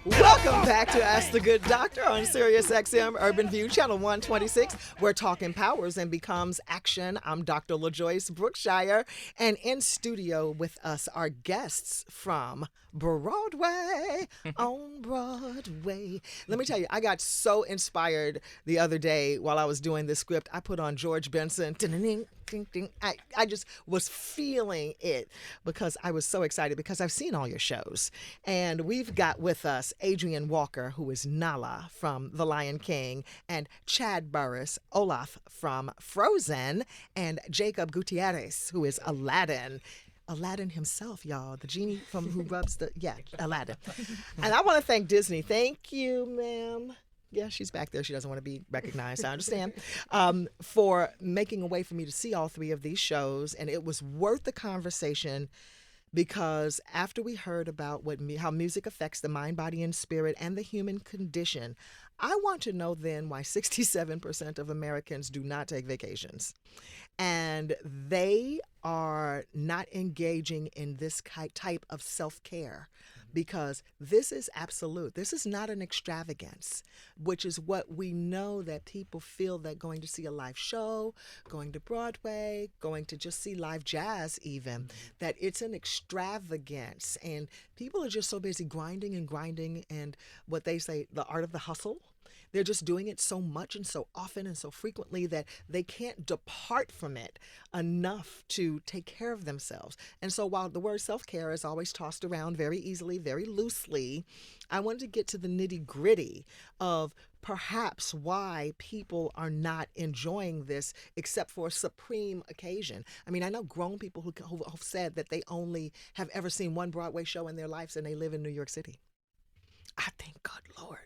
Welcome back to Ask the Good Doctor on Sirius XM Urban View, Channel 126, where talk empowers and becomes action. I'm Dr. LaJoyce Brookshire, and in studio with us are guests from Broadway, on Broadway. Let me tell you, I got so inspired the other day while I was doing this script. I put on George Benson. Ding, ding, ding. I just was feeling it because I was so excited because I've seen all your shows. And we've got with us Adrienne Walker, who is Nala from The Lion King, and Chad Burris, Olaf from Frozen, and Jacob Gutierrez, who is Aladdin. Aladdin himself, y'all, the genie from who rubs the, Aladdin. And I want to thank Disney. Thank you, ma'am. Yeah, she's back there. She doesn't want to be recognized. I understand. For making a way for me to see all three of these shows. And it was worth the conversation because after we heard about how music affects the mind, body, and spirit and the human condition, I want to know then why 67% of Americans do not take vacations. And they are not engaging in this type of self-care because this is absolute. This is not an extravagance, which is what we know that people feel that going to see a live show, going to Broadway, going to just see live jazz even, that it's an extravagance. And people are just so busy grinding and what they say, the art of the hustle. They're just doing it so much and so often and so frequently that they can't depart from it enough to take care of themselves. And so while the word self-care is always tossed around very easily, very loosely, I wanted to get to the nitty-gritty of perhaps why people are not enjoying this except for a supreme occasion. I mean, I know grown people who have said that they only have ever seen one Broadway show in their lives and they live in New York City. I think, good Lord.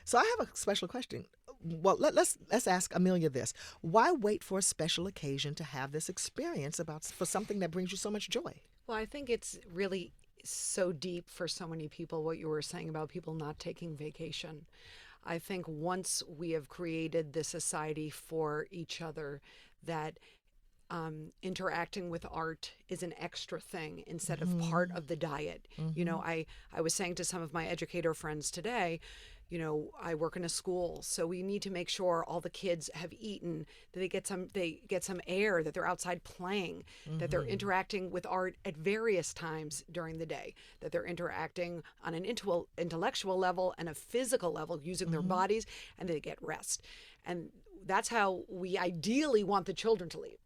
So I have a special question. Well, let's ask Amelia this. Why wait for a special occasion to have this experience for something that brings you so much joy? Well, I think it's really so deep for so many people, what you were saying about people not taking vacation. I think once we have created this society for each other that interacting with art is an extra thing instead of part of the diet. You know, I was saying to some of my educator friends today, you know, I work in a school, so we need to make sure all the kids have eaten, that they get some air, that they're outside playing, that they're interacting with art at various times during the day, that they're interacting on an intellectual level and a physical level using their bodies, and they get rest. And that's how we ideally want the children to live.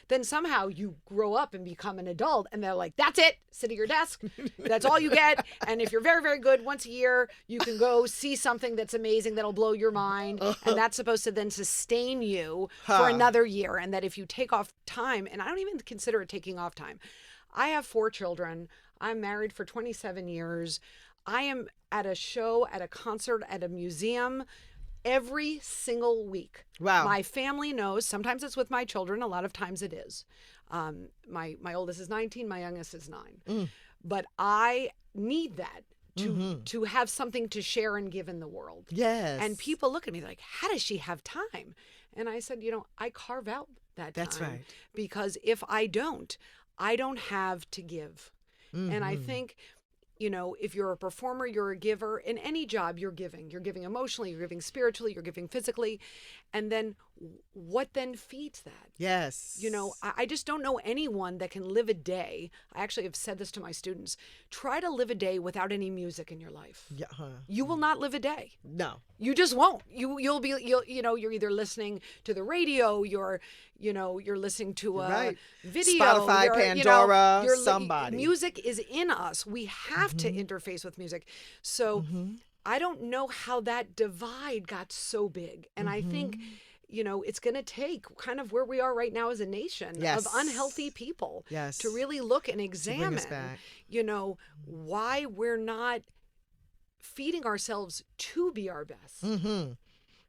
Then somehow you grow up and become an adult and they're like, that's it, sit at your desk, that's all you get. And if you're very, very good, once a year you can go see something that's amazing that'll blow your mind, and that's supposed to then sustain you for another year. And that if you take off time, and I don't even consider it taking off time. I have 4 children. I'm married for 27 years. I am at a show, at a concert, at a museum every single week. Wow. My family knows. Sometimes it's with my children. A lot of times it is. My oldest is 19. My youngest is 9. But I need that to have something to share and give in the world. Yes. And people look at me like, how does she have time? And I said, you know, I carve out that time. That's right. Because if I don't have to give. And I think, you know, if you're a performer, you're a giver. In any job, you're giving. You're giving emotionally, you're giving spiritually, you're giving physically. And then what then feeds that? Yes. You know, I just don't know anyone that can live a day. I actually have said this to my students. Try to live a day without any music in your life. Yeah. You will not live a day. No. You just won't. You'll you're either listening to the radio, you're listening to a video, Spotify, Pandora, somebody. Music is in us. We have to interface with music. So I don't know how that divide got so big. And I think, you know, it's going to take kind of where we are right now as a nation of unhealthy people to really look and examine, you know, why we're not feeding ourselves to be our best.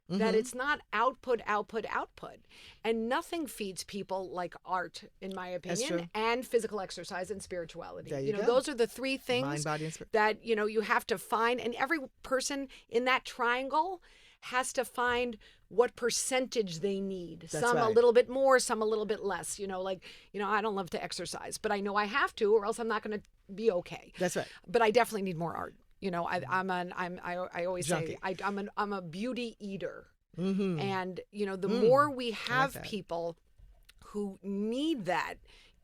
That it's not output. And nothing feeds people like art, in my opinion, and physical exercise and spirituality. You know, those are the 3 things mind, body, and spirit that, you know, you have to find. And every person in that triangle has to find what percentage they need. Some a little bit more, some a little bit less. You know, like, you know, I don't love to exercise, but I know I have to, or else I'm not going to be okay. That's right. But I definitely need more art. You know, I always Junkie. say I'm a beauty eater. Mm-hmm. And, you know, the more we I like have that. people who need that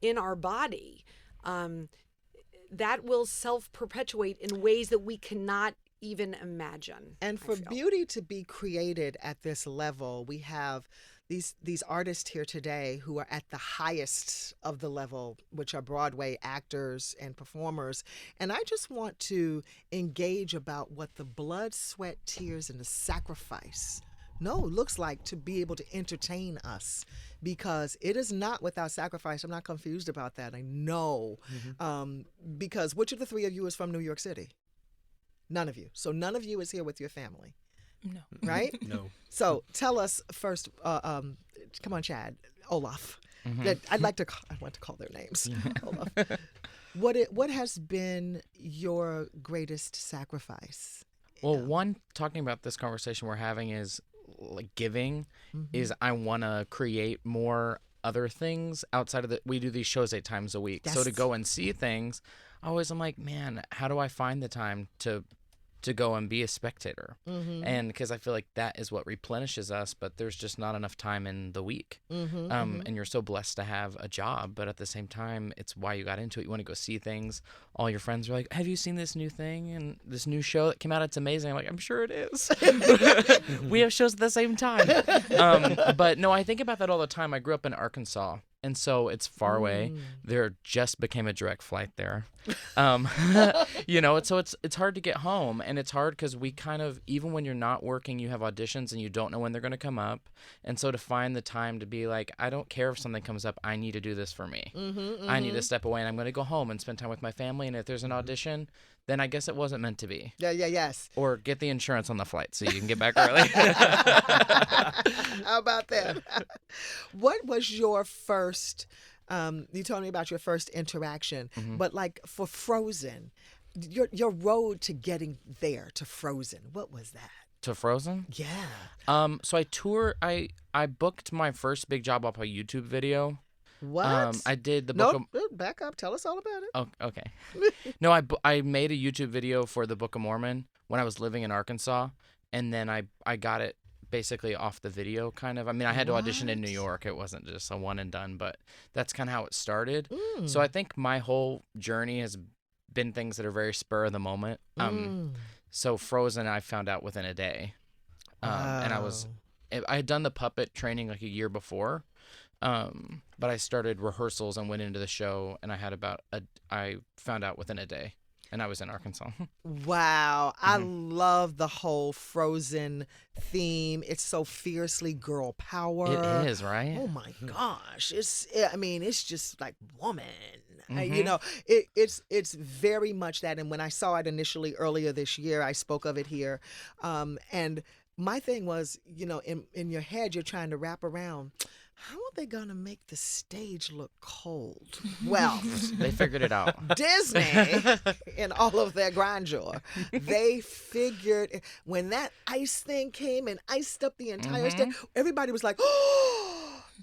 in our body, that will self-perpetuate in ways that we cannot even imagine. And I for feel. beauty to be created at this level, we have these artists here today who are at the highest of the level, which are Broadway actors and performers. And I just want to engage about what the blood, sweat, tears, and the sacrifice looks like to be able to entertain us, because it is not without sacrifice. I'm not confused about that. I know. Because which of the three of you is from New York City? None of you. So none of you is here with your family. No. Right? No. So tell us first, come on, Chad, Olaf. I want to call their names. Olaf. What has been your greatest sacrifice? Well, one, talking about this conversation we're having is like giving, is I want to create more other things outside of we do these shows 8 times a week. Yes. So to go and see things, I'm like, man, how do I find the time to go and be a spectator? And because I feel like that is what replenishes us, but there's just not enough time in the week. And you're so blessed to have a job, but at the same time, it's why you got into it. You want to go see things. All your friends are like, have you seen this new thing and this new show that came out? It's amazing. I'm like, I'm sure it is. We have shows at the same time. But no, I think about that all the time. I grew up in Arkansas, and so it's far away. There just became a direct flight there. You know, so it's hard to get home, and it's hard because we kind of, even when you're not working, you have auditions and you don't know when they're going to come up. And so to find the time to be like, I don't care if something comes up, I need to do this for me. I need to step away, and I'm going to go home and spend time with my family. And if there's an audition, then I guess it wasn't meant to be. Yes. Or get the insurance on the flight so you can get back early. How about that? What was your first, you told me about your first interaction, but like for Frozen, your road to getting there to Frozen, what was that? To Frozen? Yeah. So I booked my first big job off a YouTube video. What? I did the book of... back up. Tell us all about it. Oh, okay. No, I made a YouTube video for the Book of Mormon when I was living in Arkansas, and then I got it basically off the video, kind of. I mean, I had to audition in New York. It wasn't just a one and done, but that's kind of how it started. So I think my whole journey has been things that are very spur of the moment. So Frozen, I found out within a day. And I had done the puppet training like a year before. But I started rehearsals and went into the show, and I found out within a day, and I was in Arkansas. Wow. I love the whole Frozen theme. It's so fiercely girl power. It is, right? Oh my gosh. It's just like woman. You know, it's very much that. And when I saw it initially earlier this year, I spoke of it here. And my thing was, you know, in your head, you're trying to wrap around, how are they going to make the stage look cold? Well, They figured it out. Disney, in all of their grandeur, they figured when that ice thing came and iced up the entire stage, everybody was like, oh.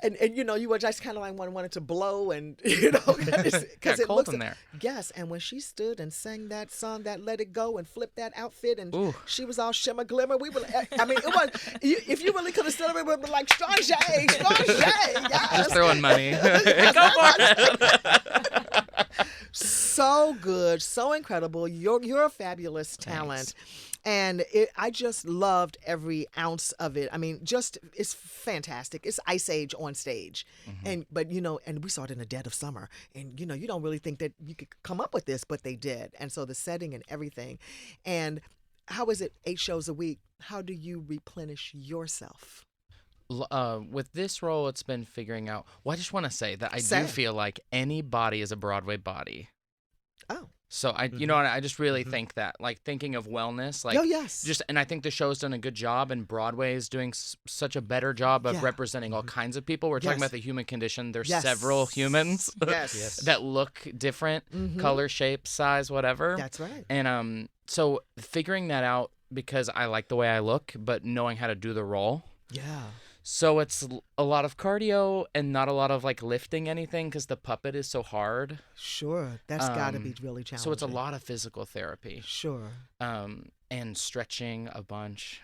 And you know, you were just kind of like wanted to blow, and you know, because it cold looks in there. Yes, and when she stood and sang that song, that Let It Go, and flipped that outfit, and she was all shimmer glimmer. We were, I mean, it was. If you really could have stood up, it would be like strong shade, yes. Just throwing money. Go for it. So good, so incredible. You're a fabulous talent. Thanks. And I just loved every ounce of it. I mean, it's fantastic. It's Ice Age on stage. But you know, and we saw it in the dead of summer. And you know, you don't really think that you could come up with this, but they did. And so the setting and everything. And how is it 8 shows a week? How do you replenish yourself? With this role, it's been figuring out. Well, I just want to say that I do feel like any body is a Broadway body. Oh. So you know, I just really think that, like, thinking of wellness, like, and I think the show's done a good job, and Broadway is doing such a better job of representing all kinds of people. We're talking about the human condition. There's several humans that look different, color, shape, size, whatever. That's right. And so figuring that out, because I like the way I look, but knowing how to do the role. Yeah. So it's a lot of cardio and not a lot of like lifting anything because the puppet is so hard. Sure. That's got to be really challenging. So it's a lot of physical therapy. Sure. And stretching a bunch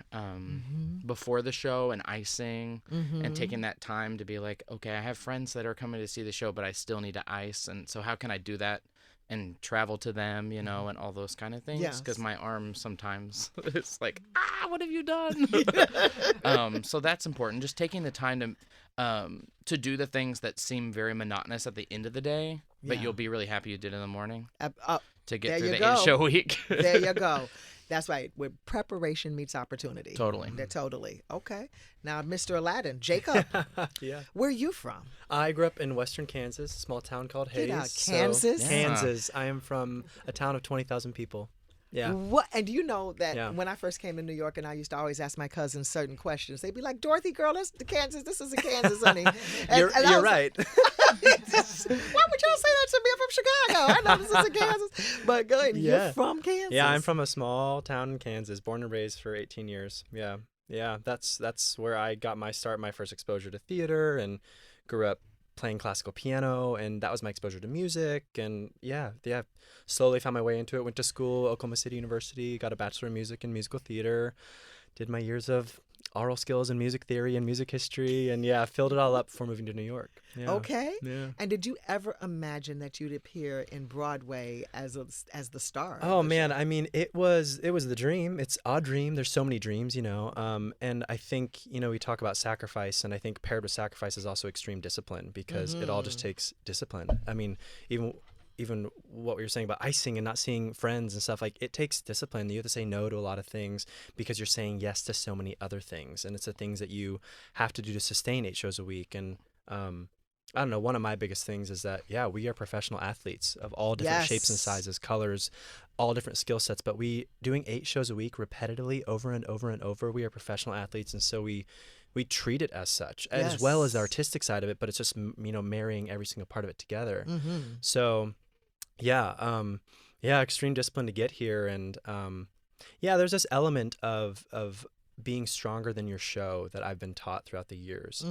before the show and icing and taking that time to be like, okay, I have friends that are coming to see the show, but I still need to ice. And so how can I do that and travel to them, you know, and all those kind of things? Because my arm sometimes it's like, what have you done? So that's important. Just taking the time to do the things that seem very monotonous at the end of the day, but you'll be really happy you did in the morning to get through the 8-show week. There you go. That's right. Where preparation meets opportunity. Totally. Totally. Okay. Now, Mr. Aladdin, Jacob. Yeah. Where are you from? I grew up in western Kansas, a small town called Hayes. Get out, Kansas? Kansas. I am from a town of 20,000 people. Yeah. What? And you know that when I first came to New York, and I used to always ask my cousins certain questions, they'd be like, "Dorothy, girl, that's the Kansas. This is a Kansas, honey." You're right. Why would y'all say that to me? I'm from Chicago. I know this is a Kansas. But go ahead. Yeah. You're from Kansas. Yeah, I'm from a small town in Kansas, born and raised for 18 years. Yeah. Yeah, that's where I got my start, my first exposure to theater, and grew up playing classical piano, and that was my exposure to music. And slowly found my way into it. Went to school, Oklahoma City University, got a bachelor in music and musical theater, did my years of oral skills and music theory and music history, and filled it all up before moving to New York. Yeah. Okay. Yeah. And did you ever imagine that you'd appear in Broadway as the star? Oh man, I mean, it was the dream. It's a dream. There's so many dreams, you know. And I think, you know, we talk about sacrifice, and I think paired with sacrifice is also extreme discipline, because it all just takes discipline. I mean, even what we were saying about icing and not seeing friends and stuff, like, it takes discipline. You have to say no to a lot of things because you're saying yes to so many other things, and it's the things that you have to do to sustain 8 shows a week. And I don't know, one of my biggest things is that we are professional athletes of all different shapes and sizes, colors, all different skill sets, but we doing 8 shows a week repetitively over and over and over, we are professional athletes, and so we treat it as such, as well as the artistic side of it, but it's just, you know, marrying every single part of it together. So extreme discipline to get here. And there's this element of being stronger than your show that I've been taught throughout the years.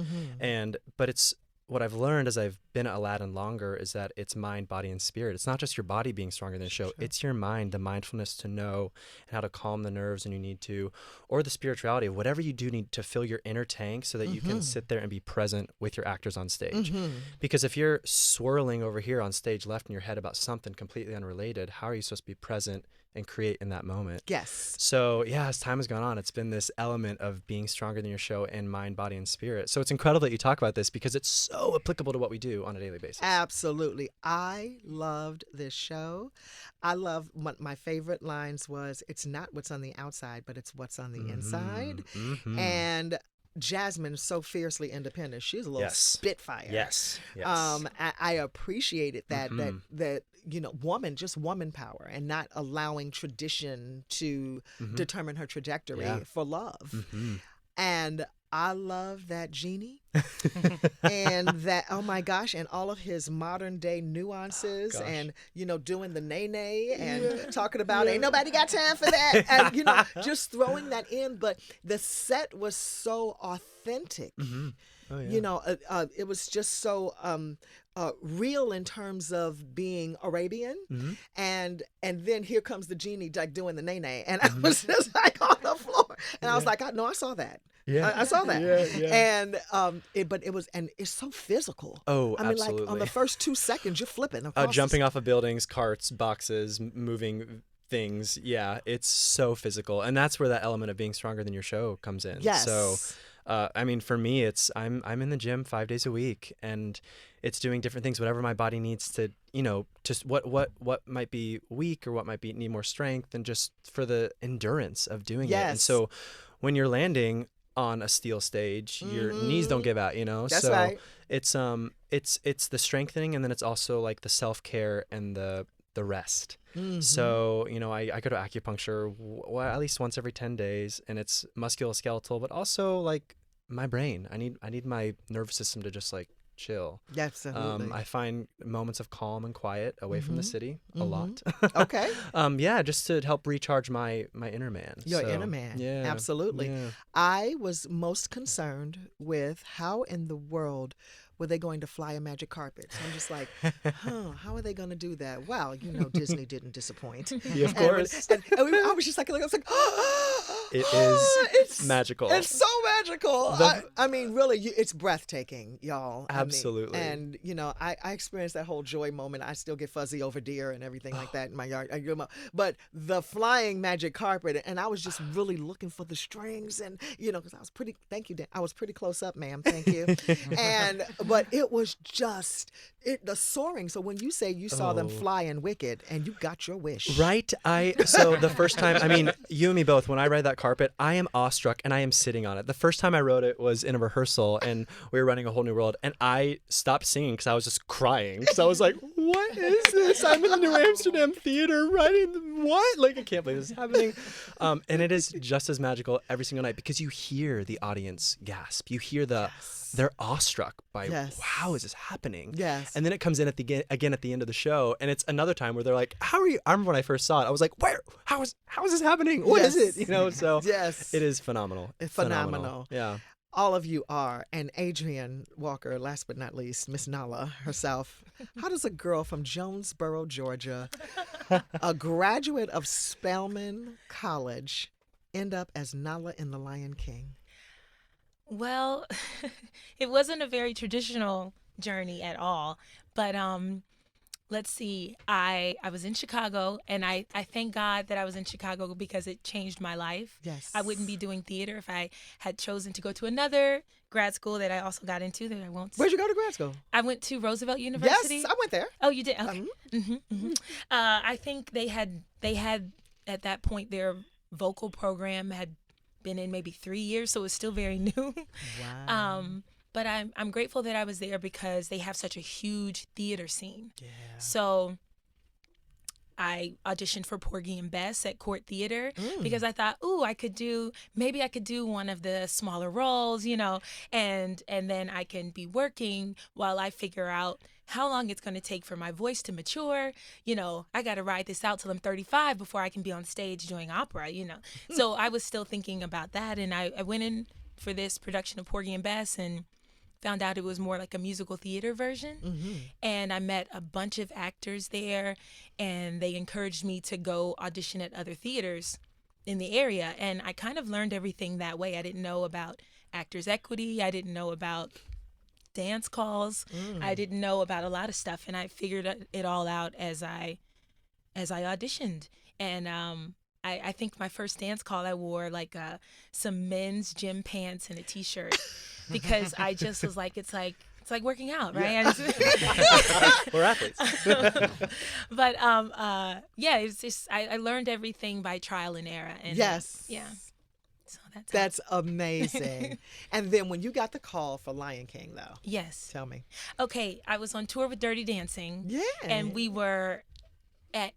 But it's what I've learned as I've been at Aladdin longer is that it's mind, body, and spirit. It's not just your body being stronger than the show. Sure. It's your mind, the mindfulness to know and how to calm the nerves when you need to, or the spirituality of whatever you do need to fill your inner tank so that you can sit there and be present with your actors on stage. Because if you're swirling over here on stage left in your head about something completely unrelated, how are you supposed to be present and create in that moment? Yes. So as time has gone on, it's been this element of being stronger than your show in mind, body, and spirit. So it's incredible that you talk about this because it's so applicable to what we do on a daily basis. Absolutely. I loved this show. I love my favorite lines was, "It's not what's on the outside, but it's what's on the inside." And Jasmine is so fiercely independent. She's a little spitfire. Yes. I appreciated that that you know, woman power, and not allowing tradition to determine her trajectory for love. And I love that genie and that, oh my gosh, and all of his modern day nuances and, you know, doing the nay and talking about ain't nobody got time for that. And, you know, just throwing that in. But the set was so authentic. Oh, yeah. You know, it was just so real in terms of being Arabian. And then here comes the genie like doing the nay. And I was just like on the floor. And I was like, I saw that. I saw that. And it's so physical. Oh, I mean, absolutely. like on the first 2 seconds, you're flipping across jumping off of buildings, carts, boxes, moving things. Yeah, it's so physical. And that's where that element of being stronger than your show comes in. Yes. So I mean, for me, it's I'm in the gym 5 days a week, and it's doing different things, whatever my body needs to, you know, just what might be weak or what might need more strength, and just for the endurance of doing it. And so when you're landing on a steel stage, your knees don't give out, you know. That's so right. It's the strengthening, and then it's also like the self-care and the rest. So, you know, I go to acupuncture at least once every 10 days, and it's musculoskeletal, but also like my brain. I need my nervous system to just like chill. Absolutely. I find moments of calm and quiet away from the city a lot. Okay. Yeah, just to help recharge my inner man. Your inner man. Yeah. Absolutely. Yeah. I was most concerned with how in the world were they going to fly a magic carpet. So I'm just like, how are they going to do that? Well, Disney didn't disappoint. Yeah, of course. I was just like, It is magical. It's so magical. I mean, really, it's breathtaking, y'all. Absolutely. And, I experienced that whole joy moment. I still get fuzzy over deer and everything like that in my yard. But the flying magic carpet, and I was just really looking for the strings and, because I was pretty, thank you, Dan. I was pretty close up, ma'am. Thank you. But it was just the soaring. So when you say you saw them fly in Wicked and you got your wish. Right. So the first time, I mean, you and me both, when I ride that carpet, I am awestruck and I am sitting on it. The first time I rode it was in a rehearsal and we were running A Whole New World and I stopped singing because I was just crying. Because I was like, what is this? I'm in the New Amsterdam Theater riding what? Like, I can't believe this is happening. And it is just as magical every single night because you hear the audience gasp. You hear they're awestruck by, how is this happening? Yes. And then it comes in again at the end of the show, and it's another time where they're like, how are you? I remember when I first saw it, I was like, how is this happening? What is it? So yes. It is phenomenal. It's phenomenal. Yeah. All of you are. And Adrienne Walker, last but not least, Miss Nala herself. How does a girl from Jonesboro, Georgia, a graduate of Spelman College, end up as Nala in The Lion King? Well, it wasn't a very traditional journey at all, but let's see. I was in Chicago, and I thank God that I was in Chicago because it changed my life. Yes. I wouldn't be doing theater if I had chosen to go to another grad school that I also got into that I won't. Where'd you go to grad school? I went to Roosevelt University. Yes, I went there. Oh, you did? Okay. I think they had at that point their vocal program had been in maybe 3 years, so it was still very new. Wow. But I'm grateful that I was there because they have such a huge theater scene. Yeah. So I auditioned for Porgy and Bess at Court Theater because I thought, maybe I could do one of the smaller roles, and then I can be working while I figure out how long it's going to take for my voice to mature. I got to ride this out till I'm 35 before I can be on stage doing opera, So I was still thinking about that. And I went in for this production of Porgy and Bess and found out it was more like a musical theater version. Mm-hmm. And I met a bunch of actors there, and they encouraged me to go audition at other theaters in the area. And I kind of learned everything that way. I didn't know about Actors Equity. I didn't know about dance calls. I didn't know about a lot of stuff, and I figured it all out as I auditioned. And I think my first dance call, I wore like some men's gym pants and a t-shirt because I just was like, it's like working out, right? Yeah. We're athletes. But it's just I learned everything by trial and error. And yes. Yeah. So that's amazing. And then when you got the call for Lion King, though. Yes. Tell me. Okay, I was on tour with Dirty Dancing. Yeah. And we were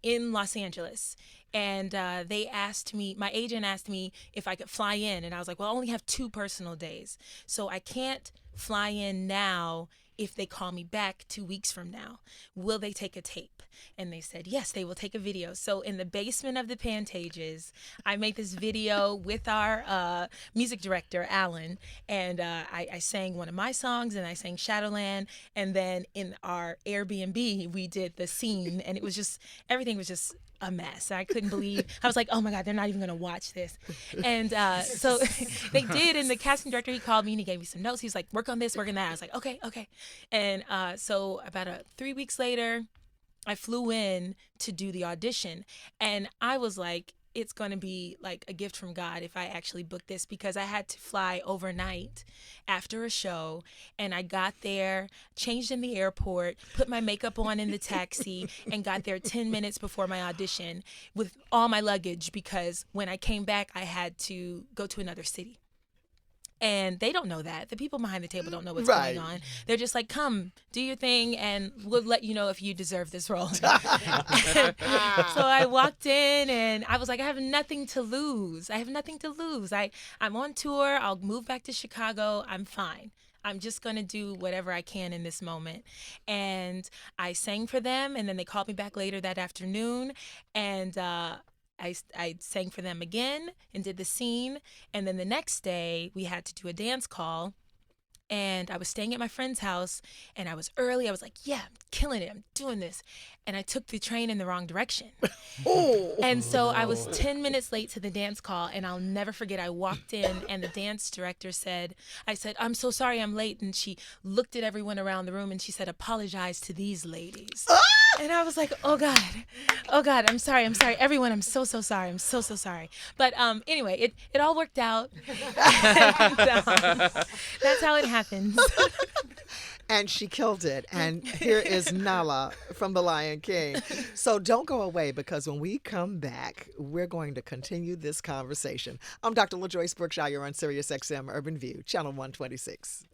in Los Angeles. And my agent asked me if I could fly in. And I was like, well, I only have 2 personal days. So I can't fly in now if they call me back 2 weeks from now. Will they take a tape? And they said, yes, they will take a video. So in the basement of the Pantages, I made this video with our music director, Alan. And I sang one of my songs, and I sang Shadowland. And then in our Airbnb, we did the scene. And it was just, everything was just a mess. I couldn't believe, I was like, oh my God, they're not even going to watch this. And so they did, and the casting director, he called me and he gave me some notes. He was like, work on this, work on that. I was like, okay. And so about 3 weeks later, I flew in to do the audition, and I was like, it's going to be like a gift from God if I actually book this, because I had to fly overnight after a show, and I got there, changed in the airport, put my makeup on in the taxi, and got there 10 minutes before my audition with all my luggage, because when I came back, I had to go to another city. And they don't know that. The people behind the table don't know what's going on. They're just like, come, do your thing, and we'll let you know if you deserve this role. So I walked in, and I was like, I have nothing to lose. I'm on tour. I'll move back to Chicago. I'm fine. I'm just going to do whatever I can in this moment. And I sang for them, and then they called me back later that afternoon, and I sang for them again and did the scene. And then the next day we had to do a dance call. And I was staying at my friend's house, and I was early. I was like, yeah, I'm killing it. I'm doing this. And I took the train in the wrong direction. And so I was 10 minutes late to the dance call, and I'll never forget. I walked in, and the dance director I said, I'm so sorry I'm late. And she looked at everyone around the room, and she said, apologize to these ladies. And I was like, oh God, I'm sorry. Everyone, I'm so sorry. I'm so sorry. But anyway, it all worked out. And, that's how it happens. And she killed it. And here is Nala from The Lion King. So don't go away, because when we come back, we're going to continue this conversation. I'm Dr. LaJoyce Brookshire on Sirius XM Urban View, Channel 126.